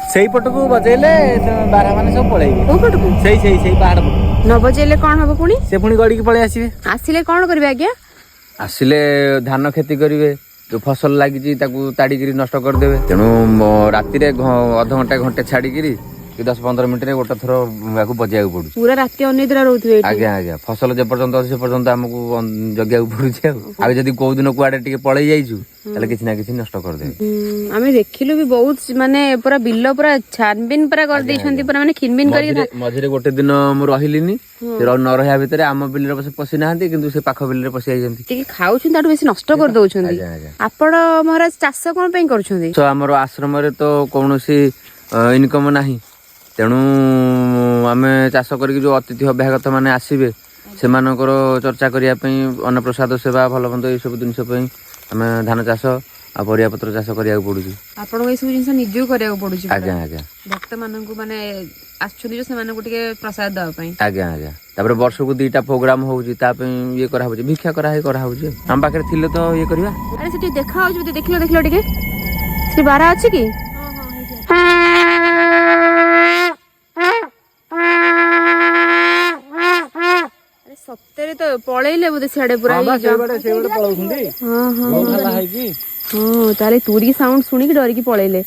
सेई पटकू बजेले बारह माने सब पळेइबे को पटकू सेई पहाड़ पटकू न बजेले कौन हबो पुणी से पुणी गड़ी के पळे आसीबे आसिले कौन करबे आज्ञा आसिले धान खेती करिवे जो फसल लागी ताकू ताड़ी नष्ट करदेवे तेणु राति अध घंटे घंटे छाड़ी कि 10-15 मिनट रे गोटे थर बजाया पड़ू पूरा राति अनिद्रा रहउथबे आज्ञा आज्ञा फसल जे पर्यंत से पर्यंत हमको जगिया पड़ुचे आ जदी को दिन कुआडे टिके पळै जाइछु ताले किछ ना किछ नष्ट कर दे आमे देखिलु भी बहुत माने पूरा बिल्लो पूरा छानबिन पूरा कर दैछंती पूरा माने खिनबिन करी मझिरे गोटे दिन मु रहिलिनी से न रहिया भितरे आम बिल रे पसी नाहंती किंतु से पाख बिल रे पसी आइजंती टिके खाउछन ताडू बेसी नष्ट कर दउछंती आपण महाराज चाष कोन पई करूछंती तो हमर आश्रम रे तो कोनोसी इनकम नाही तेणु आम चाष करी जो अतिथि अभ्यागत मैंने आसबे से चर्चा करने अन्नप्रसाद सेवा भल मंद ये सब जिन आम धान चाष आ परिया पत्र चाष करिया पड़ू आपन सब जिन निजो करिया पड़ू आज्ञा आज्ञा भक्त मानक माने आछुदी जो से मानक टिके प्रसाद दवा पई आज्ञा आज्ञा तापर वर्ष को 2टा प्रोग्राम होउची ता पे ये करा होउची भिक्षा करा होउची हम पाखरे थिले तो ये करबा अरे सेठी देखा होउची देखलो टिके श्री बारा अछि की सप्तरे तो पळैले बोधे सियाडे पूरा पळौछंदी ताले तुरी साउंड सुनी डरी की पळैले।